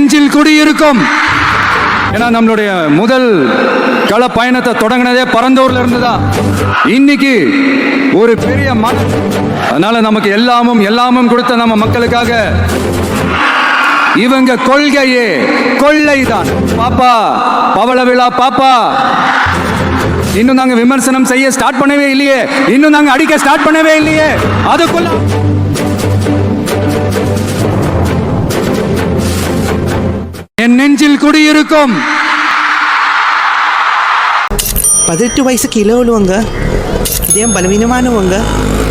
நெஞ்சில் குடியிருக்கும். ஏன்னா நம்மளுடைய முதல் கள பயணத்தை தொடங்கினதே பரந்தூர்ல இருந்துதான். இன்னைக்கு ஒரு பெரிய அதனால நமக்கு எல்லாமும் கொடுத்த நம்ம மக்களுக்காக இவங்க கொள்கையே கொள்ளைதான். பாப்பா பவள விழா பாப்பா இன்னும் நாங்க விமர்சனம் செய்ய ஸ்டார்ட் பண்ணவே இல்லையே, இன்னும் நாங்க அடிக்க ஸ்டார்ட் பண்ணவே இல்லையே. அதுக்குள்ள என் நெஞ்சில் குடியிருக்கும். 18 வயசு கீழே உள்ளவங்க, இதயம் பலவீனமானவங்க,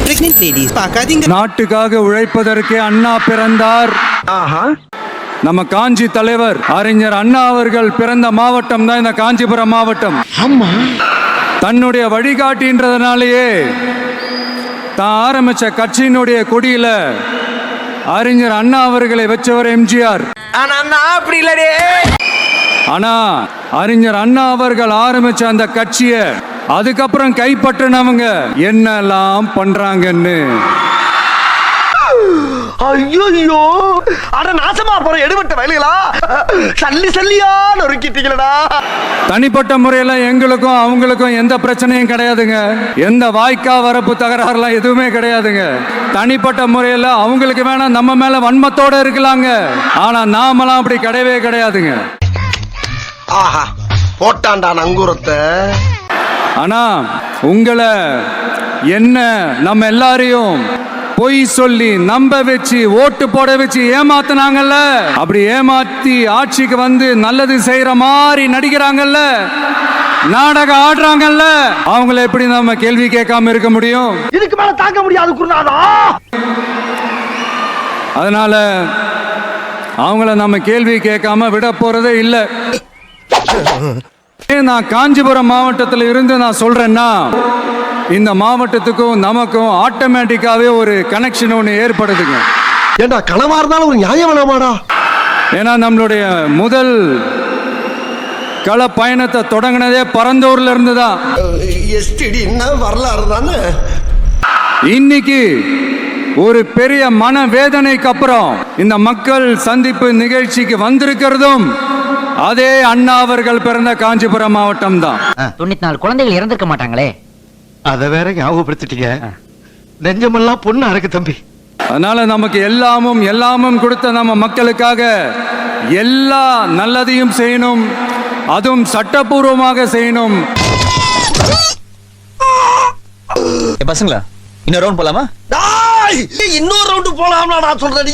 பிரெக்னென்ட் லேடிஸ் பார்க்காதீங்க. நாட்டுக்காக உழைப்பதற்கே அண்ணா பிறந்தார். நம்ம காஞ்சி தலைவர் அறிஞர் அண்ணா அவர்கள் பிறந்த மாவட்டம் தான் இந்த காஞ்சிபுரம் மாவட்டம். ஆமா, தன்னுடைய வழிகாட்டின்றதுனாலேயே தான் ஆரம்பிச்ச கட்சியினுடைய கொடியில அறிஞர் அண்ணா அவர்களை வச்சவர் எம்ஜிஆர். ஆனா அறிஞர் அண்ணா அவர்கள் ஆரம்பிச்ச அந்த கட்சியை அதுக்கப்புறம் கைப்பற்றினவங்க என்னெல்லாம் பண்றாங்கன்னு. ஐயோ, அட நாசமா போற எடுபட்ட வயலுகளா, சல்லியா நொறுக்கிட்டீங்களடா. தனிப்பட்ட முறையில எங்களுக்கும் அவங்களுக்கும் எந்த பிரச்சனையும் கிடையாதுங்க. எந்த வாய்க்கா வரப்பு தகராறுலாம் எதுவுமே கிடையாதுங்க. தனிப்பட்ட முறையில அவங்களுக்கு வேணா நம்ம மேல வன்மத்தோட இருக்கலாங்க. ஆனா நாமெல்லாம் அப்படி கிடையவே கிடையாதுங்க. ஆஹா, போட்டாண்டா நங்கூரத்தை. ஆனா உங்களை என்ன நம்ம எல்லாரையும் பொய் சொல்லி நம்ப வச்சு ஓட்டு போட வச்சு ஏமாத்தினாங்கல்ல, அப்படி ஏமாத்தி ஆட்சிக்கு வந்து நல்லது செய்யற மாதிரி நடிக்கிறாங்கல்ல, நாடகம் ஆடுறாங்கல்ல, அவங்கள எப்படி நம்ம கேள்வி கேட்காம இருக்க முடியும்? இதுக்கு மேல தாங்க முடியாது குருநாதா. அதனால அவங்கள நம்ம கேள்வி கேட்காம விட போறதே இல்லை. நான் காஞ்சிபுரம் மாவட்டத்தில் இருந்து நான் சொல்றேன்னா, இந்த மாவட்டத்துக்கும் நமக்கும் ஆட்டோமேட்டிக்காவே ஒரு கனெக்ஷன் ஒன்று ஏற்படுதுங்க. ஏண்டா கனவா இருந்தாலும் ஒரு நியாயம் வேணாமாடா? ஏன்னா நம்மளுடைய முதல் கள பயணத்தை தொடங்கினதே பரந்தூர்ல இருந்துதான். வரலாறு தானே. இன்னைக்கு ஒரு பெரிய மனவேதனைக்கு அப்புறம் இந்த மக்கள் சந்திப்பு நிகழ்ச்சிக்கு வந்திருக்கிறதும் அதே அண்ணா அவர்கள் பிறந்த காஞ்சிபுரம் மாவட்டம் தான். 94 குழந்தைகள் இறந்திருக்க மாட்டாங்களே. அத வேற ஞாபகப்படுத்திட்டீங்க. நெஞ்சமெல்லாம் பொண்ணு அறக்கு தம்பி. அதனால நமக்கு எல்லாமும் கொடுத்த நம்ம மக்களுக்காக எல்லா நல்லதையும் செய்யணும், அதுவும் சட்டபூர்வமாக செய்யணும். பசங்களா இன்னொரு ரவுண்ட் போலாமா? இன்னொரு ரவுண்ட் போலாம்னா சொல்ற நீ.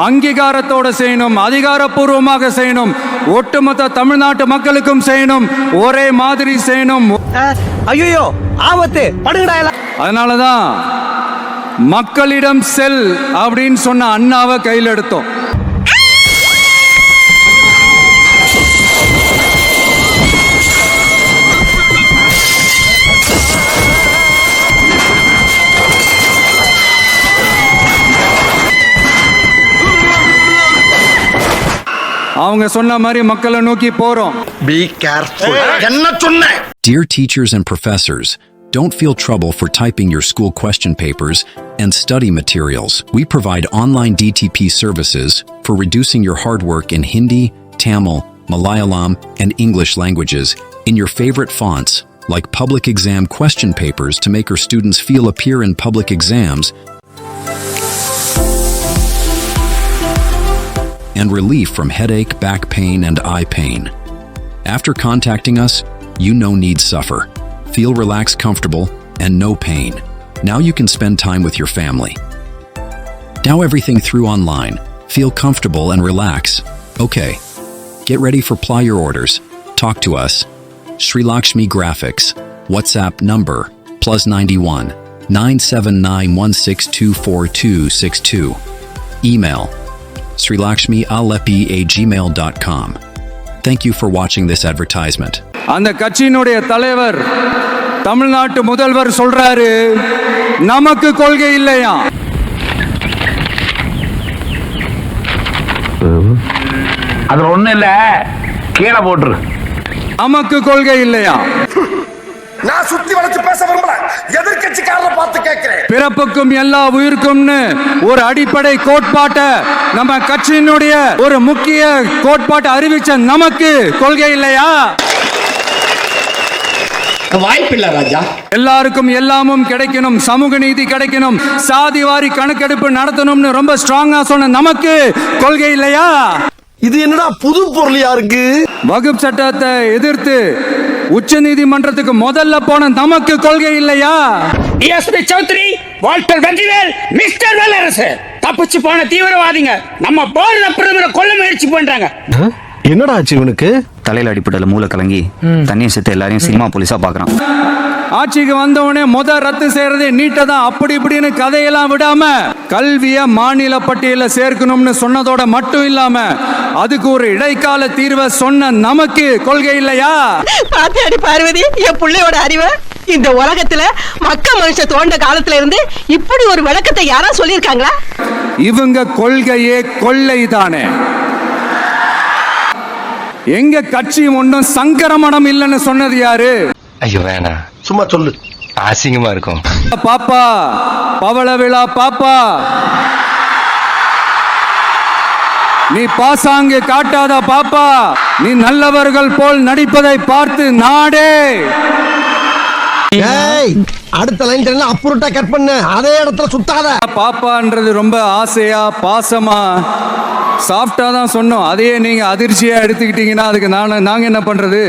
அங்கீகாரத்தோட செய்யணும், அதிகாரப்பூர்வமாக செய்யணும், ஒட்டுமொத்த தமிழ்நாட்டு மக்களுக்கும் செய்யணும், ஒரே மாதிரி செய்யணும். ஐயோ ஆபத்து படுங்கடா. அதனாலதான் மக்களிடம் செல் அப்படின்னு சொன்ன அண்ணாவை கையில் எடுத்தோம். அவங்க சொன்ன மாதிரி மக்களை நோக்கி போறோம். Be careful. என்ன சொன்ன? Dear teachers and professors, don't feel trouble for typing your school question papers and study materials. We provide online DTP services for reducing your hard work in Hindi, Tamil, Malayalam, and English languages in your favorite fonts, like public exam question papers to make our students feel appear in public exams, and relief from headache, back pain, and eye pain. After contacting us, you no need suffer. Feel relaxed, comfortable, and no pain. Now you can spend time with your family. Now everything through online. Feel comfortable and relax. Okay. Get ready for ply your orders. Talk to us. Sri Lakshmi Graphics. WhatsApp number +91 97916242262. Email srilakshmi@gmail.com. Thank you for watching this advertisement. அந்த கட்சியினுடைய தலைவர் தமிழ்நாட்டு முதல்வர் சொல்றாரு, நமக்கு கொள்கை இல்லையா? அதுல ஒண்ணு இல்ல, கீழே போட்டுரு. நமக்கு கொள்கை இல்லையா? நான் சுத்தி வளைச்சு பேச விரும்பல. எதிர்க்கட்சிக்காரரை பார்த்து கேட்கிறேன். பிறப்புக்கும் எல்லா உயிருக்கும்னு ஒரு அடிப்படை கோட்பாட்டை நம்ம கட்சியினுடைய ஒரு முக்கிய கோட்பாட்டை அறிவிச்ச நமக்கு கொள்கை இல்லையா? வாய்ப்பில்லை ராஜா. எல்லாருக்கும் எல்லாமும் கிடைக்கணும், சமூக நீதி கிடைக்கணும், சாதிவாரி கணக்கெடுப்பு நடத்தணும்னு ரொம்ப ஸ்ட்ராங்கா சொன்ன நமக்கு கொள்கை இல்லையா? இது என்னடா புது பொருளியா இருக்கு? வகுப்பு சட்டத்தை எதிர்த்து உச்ச நீதிமன்றத்துக்கு முதல்ல போன நமக்கு கொள்கை இல்லையா? DSP Chaudhary, Walter Vetrivel, mister Velarasu, தப்பிச்சு போன தீவிரவாதிங்க நம்ம பாரத பிரதமரை கொல்ல முயற்சி பண்றாங்க. என்னடா ஆச்சு இவனுக்கு? தலையில அடிப்படல மூளை கலங்கி தண்ணியை செத்து எல்லாரையும் சினிமா போலீஸா பாக்குறான். ஆட்சிக்கு வந்தவனே ரத்து செய்யறதே நீட்டை தான் அப்படி இப்படின்னு கதையெல்லாம் விடாம கல்விய மாநில பட்டியல சேர்க்கணும்னு சொன்னதோட மட்டும் இல்லாம அதுக்கு ஒரு இடைக்கால தீர்வை சொன்ன நமக்கு கொள்கை இல்லையா? பாத்தியாடி பார்வதி, என் பிள்ளையோட அறிவை. இந்த உலகத்துல மக்க மனுஷ தோண்ட காலத்துல இருந்து இப்படி ஒரு விளக்கத்தை யாரா சொல்லியிருக்காங்களா? இவங்க கொள்கையே கொள்ளை தானே. எங்க கட்சி ஒன்றும் சங்கரமணம் இல்லைன்னு சொன்னது யாரு? ஐயோ வேணா, சும்மா சொல்லு, அசிங்கமா இருக்கும். பாப்பா, பவள விழா பாப்பா, நீ பாசாங்கு காட்டாத பாப்பா, நீ நல்லவர்கள் போல் நடிப்பதை பார்த்து நாடே. அடுத்த லைன் அப்புறட்டா கட் பண்ண, அதே இடத்துல சுத்தாத. பாப்பான்றது ரொம்ப ஆசையா பாசமா சாஃப்டா தான் சொன்னோம். அதையே நீங்க அதிர்ச்சியா எடுத்துக்கிட்டீங்கன்னா அதுக்கு நாங்க என்ன பண்றது?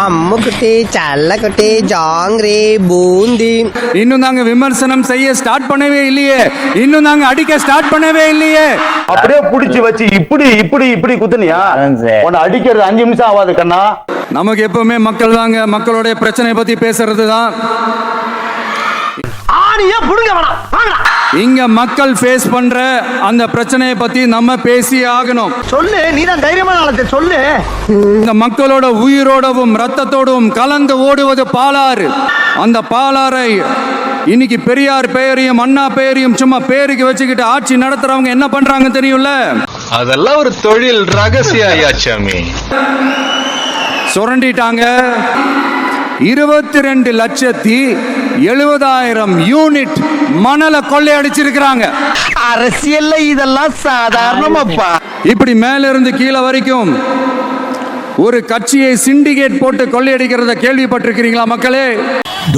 அம்முக்குட்டி சல்லக்குட்டி ஜாங்கிரி பூந்தி. இன்னும் நாங்க விமர்சனம் செய்ய ஸ்டார்ட் பண்ணவே இல்லையே, இன்னும் நாங்க அடிக்க ஸ்டார்ட் பண்ணவே இல்லையே. அப்படியே புடிச்சு வச்சு இப்படி இப்படி இப்படி குத்துனியா? உன்னை அடிக்கிறது 5 நிமிஷம் ஆகாது கண்ணா. நமக்கு எப்பவுமே மக்கள் தாங்க, மக்களுடைய பிரச்சனை பத்தி பேசுறது தான். இங்க மக்கள் ஃபேஸ் பண்ற அந்த பிரச்சனையை பத்தி நம்ம பேசி ஆகணும். சொல்லு, நீ தான் தைரியமான ஆளத்தை சொல்லு. இந்த மக்களோட உயிரோடவும் ரத்தத்தோடவும் கலந்து ஓடுவது பாலாறு. அந்த பாலாறை இன்னைக்கு பெரியார் பெயரையும் அண்ணா பெயரையும் சும்மா பேருக்கு வச்சுக்கிட்டு ஆட்சி நடத்துறவங்க என்ன பண்றாங்க தெரியும்ல? அதெல்லாம் ஒரு தொழில் ரகசியம் ஐயாச்சாமி. சுரண்டிட்டாங்க. 22,70,70,000 யூனிட் மணலை கொள்ளையடிச்சிருக்கிறாங்க. அரசியல்ல இதெல்லாம் சாதாரணமாப்பா. இப்படி மேல இருந்து கீழே வரைக்கும் ஒரு கட்சியை சிண்டிகேட் போட்டு கொள்ளையடிக்கிறத கேள்விப்பட்டிருக்கிறீங்களா மக்களே?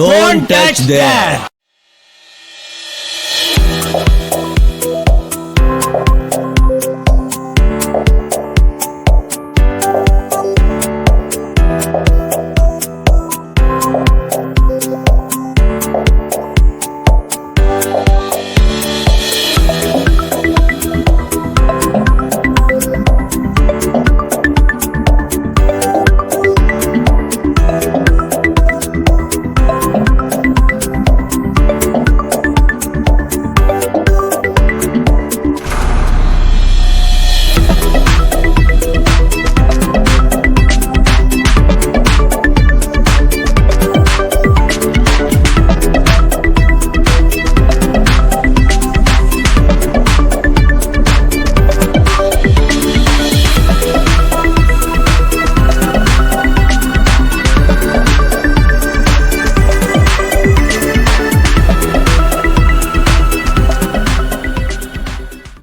Don't touch that.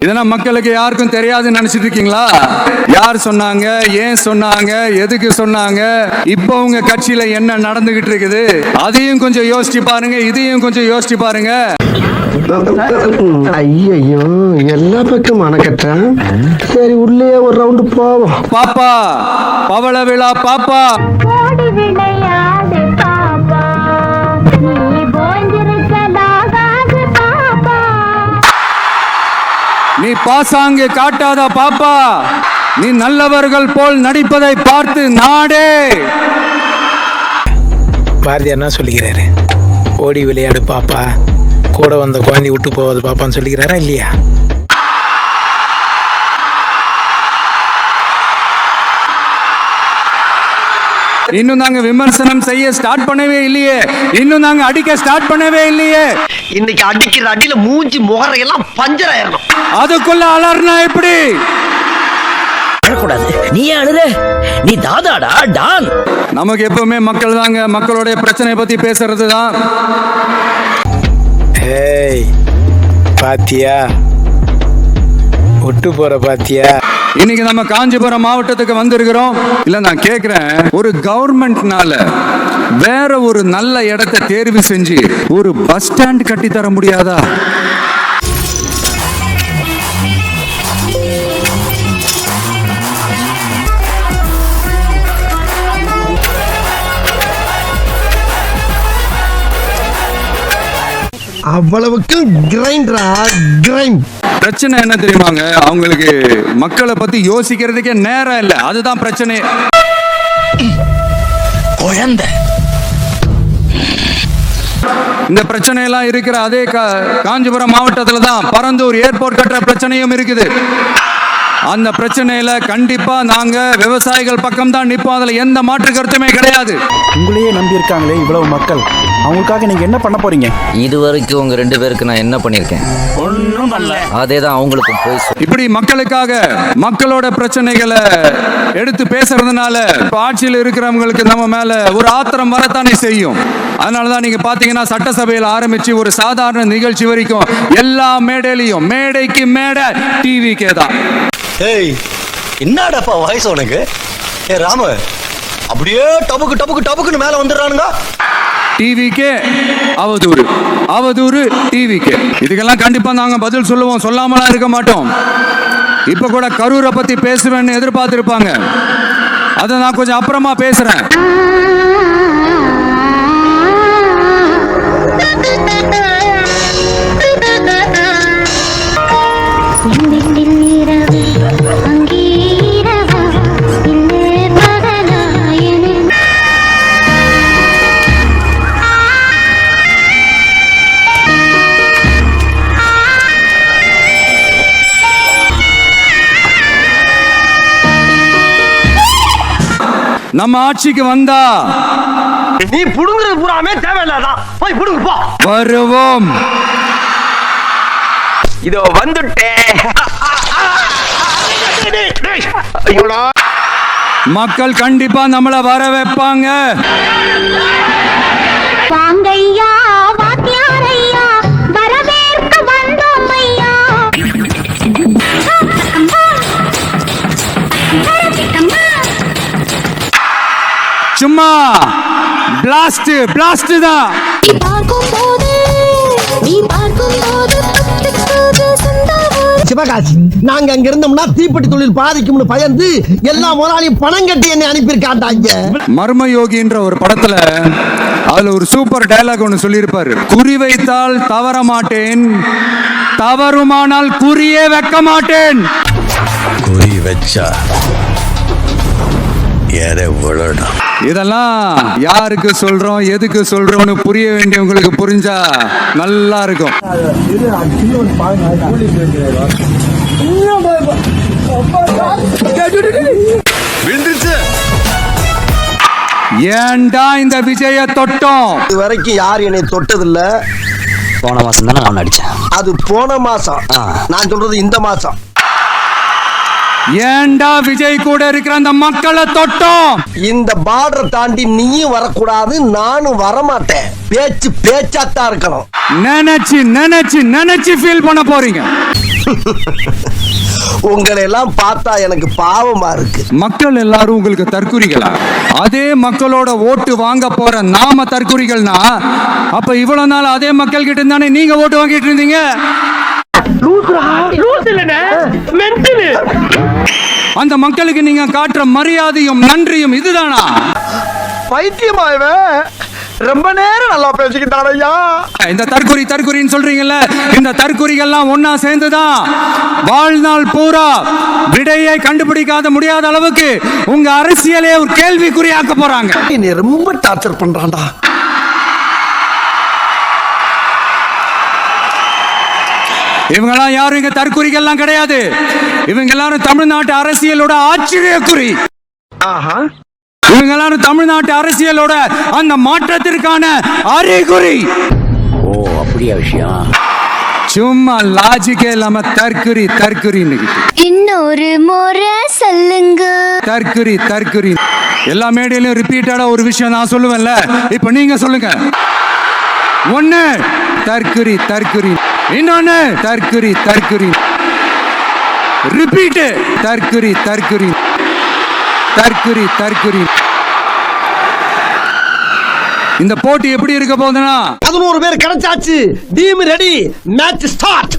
இதெல்லாம் மக்களுக்கு யாருக்கும் தெரியாதுன்னு நினைச்சிட்டு இருக்கீங்களா? யார் சொன்னாங்க, ஏன் சொன்னாங்க, எதுக்கு சொன்னாங்க, இப்போ உங்க கட்சியில என்ன நடந்துகிட்டு இருக்குது அதையும் கொஞ்சம் யோசிச்சு பாருங்க, இதையும் கொஞ்சம் யோசிச்சு பாருங்க. ஐயோ, எல்லா பக்கம் மனக்கட்டான். சரி, உள்ளே ஒரு ரவுண்டு போவோம். பாப்பா, பவள விழா பாப்பா, நீ பாசாங்கு காட்டாத பாப்பா, நீ நல்லவர்கள் போல் நடிப்பதை பார்த்து நாடே. பாரதியார் என்ன சொல்லிக்கிறாரு? ஓடி விளையாடு பாப்பா, கூட வந்த குழந்தை விட்டு போவது பாப்பான்னு சொல்லிக்கிறாரா இல்லையா? இன்னும் நாங்க விமர்சனம் செய்ய ஸ்டார்ட் பண்ணவே இல்லையே, இன்னும் நாங்க அடிக்க ஸ்டார்ட் பண்ணவே இல்லையே. இன்னைக்கு அடிக்கிற அடியில மூஞ்சி முகரையெல்லாம் பஞ்சர் ஆயிரணும். அதுக்குள்ள அலர்னா எப்படி? அழக்கூடாது. நீ அழுற, நீ தாதாடா டான். நமக்கு எப்பவுமே மக்கள் தாங்க, மக்களுடைய பிரச்சனை பத்தி பேசுறது தான். ஏய், பாத்தியா ஒட்டு போற பாத்தியா? இன்னைக்கு நம்ம காஞ்சிபுரம் மாவட்டத்துக்கு வந்திருக்கிறோம். இல்ல நான் கேக்குறேன், ஒரு கவர்மெண்ட்னால வேற ஒரு நல்ல இடத்தை தேர்வு செஞ்சு ஒரு பஸ் ஸ்டாண்ட் கட்டி தர முடியாதா? அவ்வளவுக்கு கிரைண்டரா கிரைண்ட். பிரச்சனை என்ன தெரியுமாங்க, அவங்களுக்கு மக்களை பத்தி யோசிக்கிறதுக்கே நேரம் இல்லை. அதுதான் பிரச்சனை. குழந்தை இந்த பிரச்சனை எல்லாம் இருக்கிற அதே காஞ்சிபுரம் மாவட்டத்துல தான் பரந்தூர் ஏர்போர்ட் கட்டுற பிரச்சனையும் இருக்குது. அந்த பிரச்சனையில கண்டிப்பா நாங்க விவசாயிகள் பக்கம் தான் நிப்போம். அதுல எந்த மாற்று கருத்துமே கிடையாது. உங்களையே நம்பி இருக்காங்களே இவ்வளவு மக்கள், அவங்களுக்காக நீங்க என்ன பண்ண போறீங்க? இது வரைக்கும் உங்க 2 பேருக்கு நான் என்ன பண்ணிருக்கேன்? ஒன்றும் பண்ணல. அதேதான் அவங்களுக்கும் போய் இப்படி மக்களுக்காக மக்களோட பிரச்சனைகளை எடுத்து பேசுறதுனால ஆட்சியில் இருக்கிறவங்களுக்கு நம்ம மேல ஒரு ஆத்திரம் வரத்தானே செய்யும். அதனாலதான் நீங்க பாத்தீங்கன்னா சட்டசபையில் ஆரம்பிச்சு ஒரு சாதாரண நிகழ்ச்சி வரைக்கும் எல்லா மேடையிலையும் மேடைக்கு மேடை டிவிக்கே தான். ஏய் என்னடாப்பா வயசு உனக்கு? ஏ ராம, அப்படியே டபுக்கு டபுக்கு டபுக்குன்னு மேல வந்துடுறானுங்க. டிவிக்கே அவதூறு, அவதூறு டிவிக்கே. இதுக்கெல்லாம் கண்டிப்பா நாங்க பதில் சொல்லுவோம், சொல்லாமலாம் இருக்க மாட்டோம். இப்ப கூட கரூரை பத்தி பேசுவேன்னு எதிர்பார்த்திருப்பாங்க. அதை நான் கொஞ்சம் அப்புறமா பேசுறேன். நம்ம ஆட்சிக்கு வந்தா நீ புடுங்குறது பூராமே தேவையில்லாதான். போய் புடுங்கு போ. வருவோம். இதோ வந்துட்டேன். மக்கள் கண்டிப்பா நம்மளை வர வைப்பாங்க. வாங்கையா வாத்தியாரையா வரவேற்க வந்தோம் ஐயா. சும்மா பிளாஸ்ட் பிளாஸ்ட் தான். சிவகாசி, நாங்க அங்க இருந்தோம்னா தீப்பெட்டி தொழில் பாதிக்கும்னு பயந்து எல்லா முதலாளியும் பணம் கட்டி என்னை அனுப்பியிருக்காண்டாங்க. மர்மயோகின்ற ஒரு படத்துல அதுல ஒரு சூப்பர் டயலாக் ஒன்று சொல்லியிருப்பாரு. குறி வைத்தால் தவற மாட்டேன், தவறுமானால் குறியே வைக்க மாட்டேன். குறி வச்சா இதெல்லாம் யாருக்கு சொல்றோம் எதுக்கு சொல்றோம்னு புரிய வேண்டியவங்களுக்கு புரிஞ்சா நல்லா இருக்கும். ஏன்டா இந்த விஜய தொட்டோம்? இது வரைக்கும் யார் என்னை தொட்டதில்ல. போன மாசம் தானே நான் அடிச்சேன். அது போன மாசம், நான் சொல்றது இந்த மாசம். ஏன்டா விஜய் கூட இருக்கிற அந்த மக்களை தொட்டோம்? இந்த பார்டர் தாண்டி நீயும் வரக்கூடாது, நானும் வரமாட்டேன். பேச்சு பேச்சாத்தான் இருக்கணும். நினைச்சு நினைச்சு நினைச்சு ஃபீல் பண்ண போறீங்க. உங்களை எல்லாம் பார்த்தா எனக்கு பாவமா இருக்கு. மக்கள் எல்லாரும் உங்களுக்கு தற்குறிகளா? அதே மக்களோட ஓட்டு வாங்க போற நாம தற்குறிகள்னா அப்ப இவ்வளவு நாள் அதே மக்கள் கிட்ட இருந்தானே நீங்க ஓட்டு வாங்கிட்டு இருந்தீங்க. அந்த மக்களுக்கு நீங்க காட்டுற மரியாதையும் நன்றியும் இதுதானா? பைத்தியமாயவே ரொம்ப நேரம் நல்லா பேசிக்கிட்டான் ஐயா. இந்த தற்குறி தற்குறின்னு சொல்றீங்கல்ல, இந்த தற்குறிகள்லாம் ஒன்னா சேர்ந்துதான் வாழ்நாள் பூரா விடையை கண்டுபிடிக்காத முடியாத அளவுக்கு உங்க அரசியலே ஒரு கேள்விக்குறியாக்க போறாங்க. நீ ரொம்ப டார்ச்சர் பண்றான்டா. இவங்கெல்லாம் யாரும் இங்க தற்குறிகள்லாம் கிடையாது. இவங்க எல்லாரும் தமிழ்நாட்டு அரசியலோட ஆச்சரியக்குறி. இவங்க எல்லாரும் தமிழ்நாட்டு அரசியலோட அந்த மாற்றத்திற்கான அறிகுறி. ஓ அப்படியா விஷயம்? சும்மா லாஜிக்கே இல்லாம தற்குறி தற்குறின்னு இன்னொரு முறை சொல்லுங்க. தற்குறி தற்குறி எல்லா மேடையிலும் ரிப்பீட்டடா ஒரு விஷயம் நான் சொல்லுவேன்ல, இப்ப நீங்க சொல்லுங்க. ஒண்ணு தற்குறி தற்குறி. இன்னொன்னு தற்குறி தற்குறி. ரிப்பீட் தற்குறி தற்குறி தற்குறி தற்குறி. இந்த போட்டி எப்படி இருக்க போகுதுன்னா 11 பேர் கிடைச்சாச்சு. Team ready. Match start.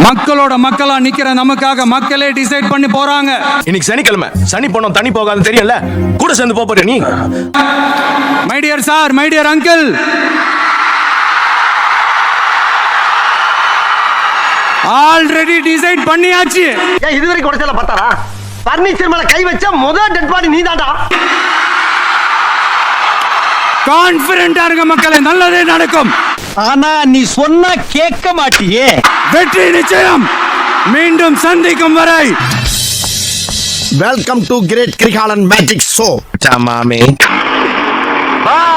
மக்களோட மக்களா நிக்கிற நமக்காக மக்களே டிசைட் பண்ணி போறாங்க. இன்னைக்கு சனிக்கிழமை, சனி போனோம் தண்ணி போகாதுன்னு தெரியல, கூட சேர்ந்து போற நீ. My dear sir, my dear uncle, already decide பண்ணியாச்சு. ஏன் இதுவரைக்கும் உடைச்சல பார்த்தாரா? பர்னிச்சர் மேல கை வச்ச முதல் டெட் பாடி நீதான்டா. கான்பிடென்ட்டா இருங்க மக்களே, நல்லதே நடக்கும். ஆனா நீ சொன்னா கேட்க மாட்டியே. வெற்றி நிச்சயம். மீண்டும் சந்திக்கும் வரை welcome to great Kirikalan magic show. மாமே பாய்.